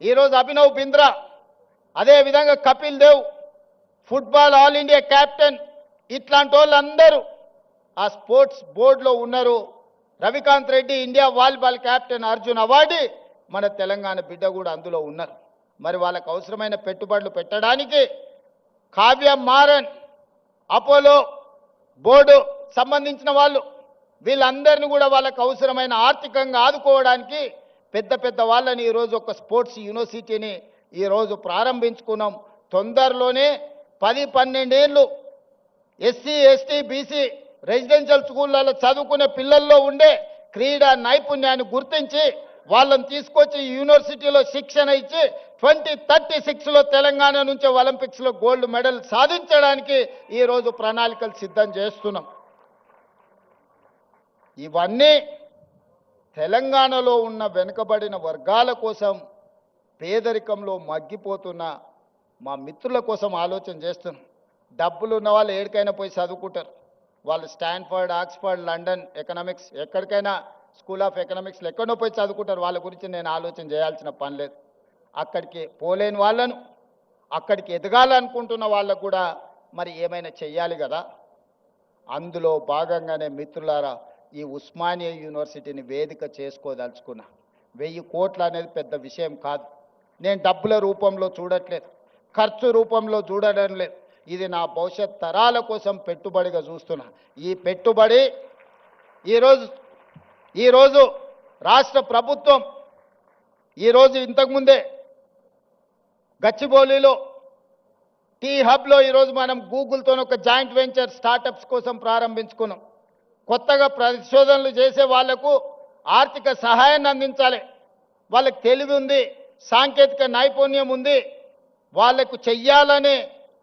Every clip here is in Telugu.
ఈరోజు అభినవ్ బింద్రా, అదేవిధంగా Kapil Dev, football all India captain, ఇట్లాంటి వాళ్ళందరూ ఆ స్పోర్ట్స్ బోర్డులో ఉన్నారు. Ravikanth Reddy India volleyball captain, Arjun award మన తెలంగాణ బిడ్డ కూడా అందులో ఉన్నారు. మరి వాళ్ళకు అవసరమైన పెట్టుబడులు పెట్టడానికి కావ్య మారన్, అపోలో బోర్డు సంబంధించిన వాళ్ళు, వీళ్ళందరినీ కూడా వాళ్ళకు అవసరమైన ఆర్థికంగా ఆదుకోవడానికి పెద్ద పెద్ద వాళ్ళని ఈరోజు ఒక స్పోర్ట్స్ యూనివర్సిటీని ఈరోజు ప్రారంభించుకున్నాం. తొందరలోనే 10-12 ఏళ్ళు ఎస్సీ ఎస్టీ బీసీ రెసిడెన్షియల్ స్కూళ్ళలో చదువుకునే పిల్లల్లో ఉండే క్రీడా నైపుణ్యాన్ని గుర్తించి వాళ్ళని తీసుకొచ్చి యూనివర్సిటీలో శిక్షణ ఇచ్చి 2036లో తెలంగాణ నుంచి ఒలింపిక్స్లో గోల్డ్ మెడల్ సాధించడానికి ఈరోజు ప్రణాళికలు సిద్ధం చేస్తున్నాం. ఇవన్నీ తెలంగాణలో ఉన్న వెనుకబడిన వర్గాల కోసం, పేదరికంలో మగ్గిపోతున్న మా మిత్రుల కోసం ఆలోచన చేస్తున్నాం. డబ్బులు ఉన్న వాళ్ళు ఎక్కడికైనా పోయి చదువుకుంటారు. వాళ్ళు స్టాన్ఫర్డ్, ఆక్స్ఫర్డ్, లండన్ ఎకనామిక్స్, ఎక్కడికైనా స్కూల్ ఆఫ్ ఎకనామిక్స్లో ఎక్కడో పోయి చదువుకుంటారు. వాళ్ళ గురించి నేను ఆలోచన చేయాల్సిన పని లేదు. అక్కడికి పోలేని వాళ్ళను, అక్కడికి ఎదగాలనుకుంటున్న వాళ్ళకు కూడా మరి ఏమైనా చెయ్యాలి కదా. అందులో భాగంగానే మిత్రులారా ఈ ఉస్మానియా యూనివర్సిటీని వేదిక చేసుకోదలుచుకున్నా. 1000 కోట్లు అనేది పెద్ద విషయం కాదు. నేను డబ్బుల రూపంలో చూడట్లేదు, ఖర్చు రూపంలో చూడడం లేదు. ఇది నా భవిష్యత్ తరాల కోసం పెట్టుబడిగా చూస్తున్నా. ఈ పెట్టుబడి ఈరోజు రాష్ట్ర ప్రభుత్వం ఈరోజు ఇంతకుముందే గచ్చిబౌలిలో టీ హబ్లో ఈరోజు మనం గూగుల్తో ఒక జాయింట్ వెంచర్ స్టార్టప్స్ కోసం ప్రారంభించుకున్నాం. కొత్తగా పరిశోధనలు చేసే వాళ్లకు ఆర్థిక సహాయాన్ని అందించాలి. వాళ్ళకి తెలివి ఉంది, సాంకేతిక నైపుణ్యం ఉంది, వాళ్లకు చెయ్యాలనే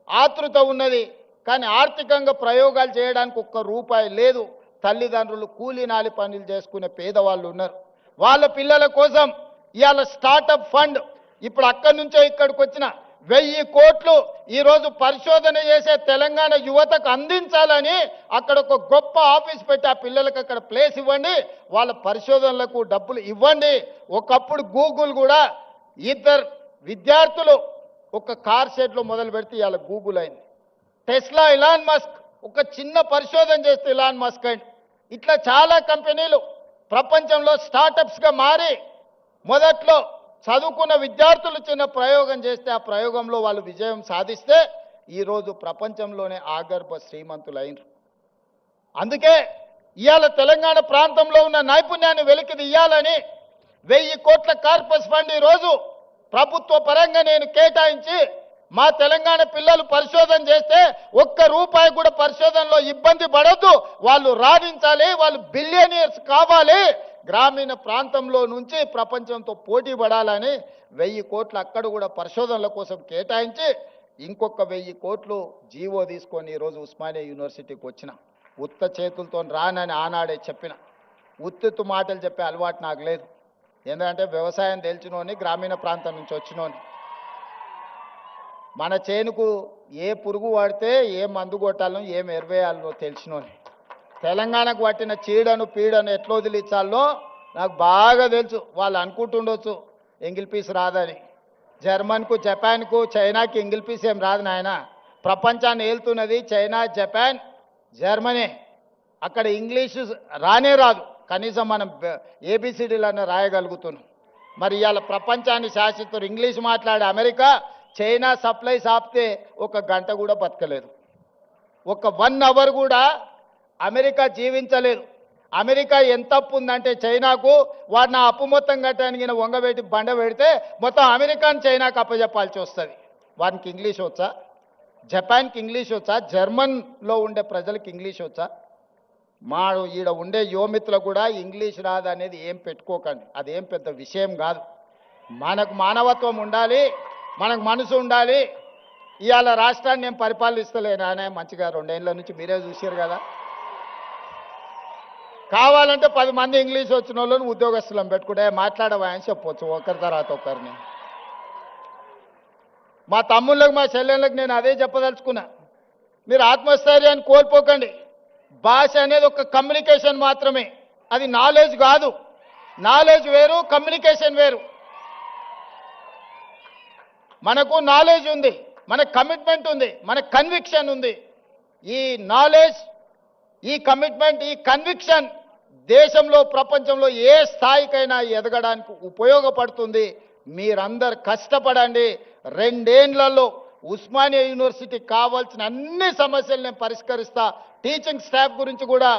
ఆతృత ఉన్నది. కానీ ఆర్థికంగా ప్రయోగాలు చేయడానికి ఒక్క రూపాయి లేదు. తల్లిదండ్రులు కూలీనాలి పనులు చేసుకునే పేదవాళ్ళు ఉన్నారు. వాళ్ళ పిల్లల కోసం ఇవాళ స్టార్టప్ ఫండ్ ఇప్పుడు అక్కడి నుంచో ఇక్కడికి వచ్చిన 1000 కోట్లు ఈరోజు పరిశోధన చేసే తెలంగాణ యువతకు అందించాలని అక్కడ ఒక గొప్ప ఆఫీస్ పెట్టి ఆ పిల్లలకు అక్కడ ప్లేస్ ఇవ్వండి, వాళ్ళ పరిశోధనలకు డబ్బులు ఇవ్వండి. ఒకప్పుడు గూగుల్ కూడా 2 విద్యార్థులు ఒక కార్ షెడ్లో మొదలు పెడితే ఇవాళ గూగుల్ అయింది. టెస్లా, ఇలాన్ మస్క్ ఒక చిన్న పరిశోధన చేస్తే ఇలాన్ మస్క్ అయింది. ఇట్లా చాలా కంపెనీలు ప్రపంచంలో స్టార్టప్స్గా మారి మొదట్లో చదువుకున్న విద్యార్థులు చిన్న ప్రయోగం చేస్తే ఆ ప్రయోగంలో వాళ్ళు విజయం సాధిస్తే ఈరోజు ప్రపంచంలోనే ఆగర్భ శ్రీమంతులైనరు. అందుకే ఇవాళ తెలంగాణ ప్రాంతంలో ఉన్న నైపుణ్యాన్ని వెలికి తీయాలని 1000 కోట్ల కార్పస్ ఫండ్ ఈరోజు ప్రభుత్వ పరంగా నేను కేటాయించి మా తెలంగాణ పిల్లలు పరిశోధన చేస్తే ఒక్క రూపాయి కూడా పరిశోధనలో ఇబ్బంది పడద్దు, వాళ్ళు రాణించాలి, వాళ్ళు బిలియనీర్స్ కావాలి, గ్రామీణ ప్రాంతంలో నుంచి ప్రపంచంతో పోటీ పడాలని 1000 కోట్లు అక్కడ కూడా పరిశోధనల కోసం కేటాయించి ఇంకొక 1000 కోట్లు జీవో తీసుకొని ఈరోజు ఉస్మానియా యూనివర్సిటీకి వచ్చిన. ఉత్త చేతులతో రానని ఆనాడే చెప్పిన. ఉత్తుత్తు మాటలు చెప్పే అలవాటు నాకు లేదు. ఎందుకంటే వ్యవసాయం తెలిసినోని, గ్రామీణ ప్రాంతం నుంచి వచ్చినోని, మన చేనుకు ఏ పురుగు వాడితే ఏ మందు కొట్టాలో ఏం ఎరువేయాలనో తెలిసినోని, తెలంగాణకు పట్టిన చీడను పీడను ఎట్లా వదిలించాలో నాకు బాగా తెలుసు. వాళ్ళు అనుకుంటుండొచ్చు ఎంగిల్ పీస్ రాదని. జర్మన్కు, జపాన్కు, చైనాకి ఎంగిల్ పీస్ ఏం రాదు నాయన. ప్రపంచాన్ని ఏలుతున్నది చైనా, జపాన్, జర్మనీ. అక్కడ ఇంగ్లీషు రానే రాదు, కనీసం మనం ఏబిసిడీలన్నా రాయగలుగుతున్నాం. మరి ఇవాళ ప్రపంచాన్ని శాసిస్తారు ఇంగ్లీష్ మాట్లాడే అమెరికా, చైనా సప్లైస్ ఆపితే 1 గంట కూడా బతకలేదు, 1 అవర్ కూడా అమెరికా జీవించలేదు. అమెరికా ఎంత అప్పు ఉందంటే చైనాకు, వాడు నా అప్పు మొత్తం కట్టడానికి వంగబెట్టి బండ పెడితే మొత్తం అమెరికాని చైనాకు అప్పచెప్పాల్సి వస్తుంది. వానికి ఇంగ్లీష్ వచ్చా? జపాన్కి ఇంగ్లీష్ వచ్చా? జర్మన్లో ఉండే ప్రజలకు ఇంగ్లీష్ వచ్చా? మా ఈడ ఉండే యువమిత్రులు కూడా ఇంగ్లీష్ రాదు అనేది ఏం పెట్టుకోకండి, అదేం పెద్ద విషయం కాదు. మనకు మానవత్వం ఉండాలి, మనకు మనసు ఉండాలి. ఇవాళ రాష్ట్రాన్ని నేను పరిపాలిస్తలేనానే మంచిగా 2 ఏళ్ళ నుంచి మీరే చూసారు కదా. కావాలంటే 10 మంది ఇంగ్లీష్ వచ్చిన వాళ్ళని ఉద్యోగస్తులను పెట్టుకుంటే మాట్లాడవా అని చెప్పవచ్చు ఒకరి తర్వాత ఒకరిని. మా తమ్ముళ్ళకి, మా చెల్లెళ్ళకి నేను అదే చెప్పదలుచుకున్నా. మీరు ఆత్మస్థైర్యాన్ని కోల్పోకండి. భాష అనేది ఒక కమ్యూనికేషన్ మాత్రమే, అది నాలెడ్జ్ కాదు. నాలెడ్జ్ వేరు, కమ్యూనికేషన్ వేరు. మనకు నాలెడ్జ్ ఉంది, మన కమిట్మెంట్ ఉంది, మన కన్విక్షన్ ఉంది. ఈ నాలెడ్జ్, ఈ కమిట్మెంట్, ఈ కన్విక్షన్ దేశంలో ప్రపంచంలో ఏ స్థాయికైనా ఎదగడానికి ఉపయోగపడుతుంది. మీరందరు కష్టపడండి. 2 ఏళ్లలో ఉస్మానియా యూనివర్సిటీకి కావాల్సిన అన్ని సమస్యలు నేను పరిష్కరిస్తా. టీచింగ్ స్టాఫ్ గురించి కూడా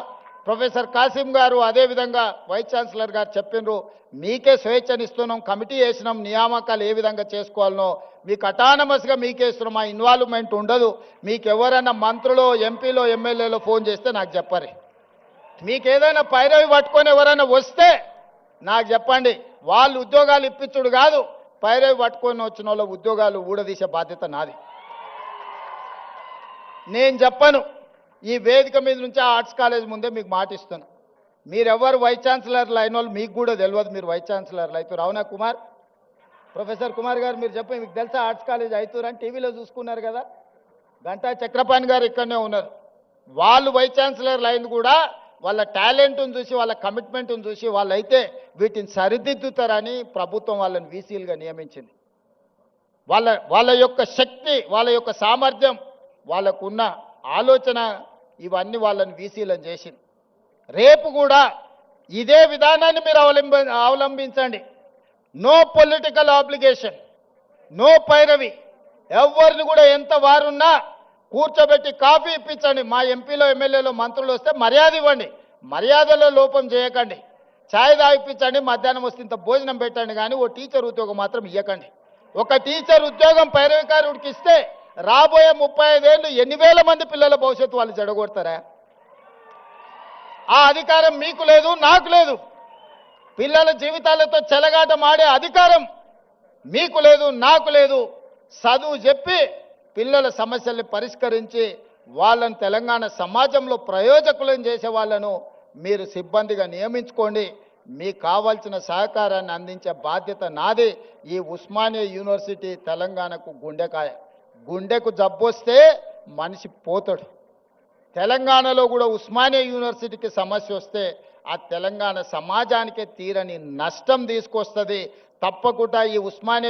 ప్రొఫెసర్ కాసిం గారు అదేవిధంగా వైస్ ఛాన్సలర్ గారు చెప్పినారు. మీకే స్వేచ్ఛనిస్తున్నాం, కమిటీ వేసినాం, నియామకాలు ఏ విధంగా చేసుకోవాలనో మీకు అటానమస్గా మీకే ఇస్తున్నాం. మా ఇన్వాల్వ్మెంట్ ఉండదు. మీకు ఎవరైనా మంత్రులు, ఎంపీలో, ఎమ్మెల్యేలో ఫోన్ చేస్తే నాకు చెప్పరు. మీకు ఏదైనా పైరవి పట్టుకొని ఎవరైనా వస్తే నాకు చెప్పండి. వాళ్ళు ఉద్యోగాలు ఇప్పించుడు కాదు, పైరవి పట్టుకొని వచ్చిన వాళ్ళ ఉద్యోగాలు ఊడదీసే బాధ్యత నాది. నేను చెప్పను. ఈ వేదిక మీద నుంచి ఆర్ట్స్ కాలేజ్ ముందే మీకు మాటిస్తాను. మీరెవరు వైస్ ఛాన్సలర్లు అయిన వాళ్ళు మీకు కూడా తెలియదు. మీరు వైస్ ఛాన్సలర్లు అవుతారు. అవునా కుమార్? ప్రొఫెసర్ కుమార్ గారు మీరు చెప్పండి, మీకు తెలుసా ఆర్ట్స్ కాలేజ్ అవుతారని? టీవీలో చూసుకున్నారు కదా. గంటా చక్రపాణి గారు ఇక్కడనే ఉన్నారు. వాళ్ళు వైస్ ఛాన్సలర్లు అయింది కూడా వాళ్ళ టాలెంట్ను చూసి, వాళ్ళ కమిట్మెంట్ను చూసి వాళ్ళైతే వీటిని సరిదిద్దుతారని ప్రభుత్వం వాళ్ళని వీసీలుగా నియమించింది. వాళ్ళ యొక్క శక్తి, వాళ్ళ యొక్క సామర్థ్యం, వాళ్ళకున్న ఆలోచన ఇవన్నీ వాళ్ళని వీసీలను చేసింది. రేపు కూడా ఇదే విధానాన్ని మీరు అవలంబించండి. నో పొలిటికల్ ఆబ్లిగేషన్, నో పైరవి. ఎవరిని కూడా ఎంత వారున్నా కూర్చోబెట్టి కాఫీ ఇప్పించండి. మా ఎంపీలో, ఎమ్మెల్యేలో, మంత్రులు వస్తే మర్యాద ఇవ్వండి. మర్యాదలో లోపం చేయకండి. ఛాయ్ తాగిపించండి, మధ్యాహ్నం వస్తే ఇంత భోజనం పెట్టండి. కానీ ఓ టీచర్ ఉద్యోగం మాత్రం ఇవ్వకండి. ఒక టీచర్ ఉద్యోగం పైరవికారుడికి ఇస్తే రాబోయే 35 ఏళ్ళు 8,000 మంది పిల్లల భవిష్యత్తు వాళ్ళు చెడగొడతారా? ఆ అధికారం మీకు లేదు, నాకు లేదు. పిల్లల జీవితాలతో చెలగాటమాడే అధికారం మీకు లేదు, నాకు లేదు. చదువు చెప్పి పిల్లల సమస్యల్ని పరిష్కరించి వాళ్ళని తెలంగాణ సమాజంలో ప్రయోజకులను చేసే వాళ్ళను మీరు సిబ్బందిగా నియమించుకోండి. మీకు కావాల్సిన సహకారాన్ని అందించే బాధ్యత నాది. ఈ ఉస్మానియా యూనివర్సిటీ తెలంగాణకు గుండెకాయ. గుండెకు జబ్బొస్తే మనిషి పోతాడు. తెలంగాణలో కూడా ఉస్మానియా యూనివర్సిటీకి సమస్య వస్తే ఆ తెలంగాణ సమాజానికే తీరని నష్టం తీసుకొస్తుంది. తప్పకుండా ఈ ఉస్మానియా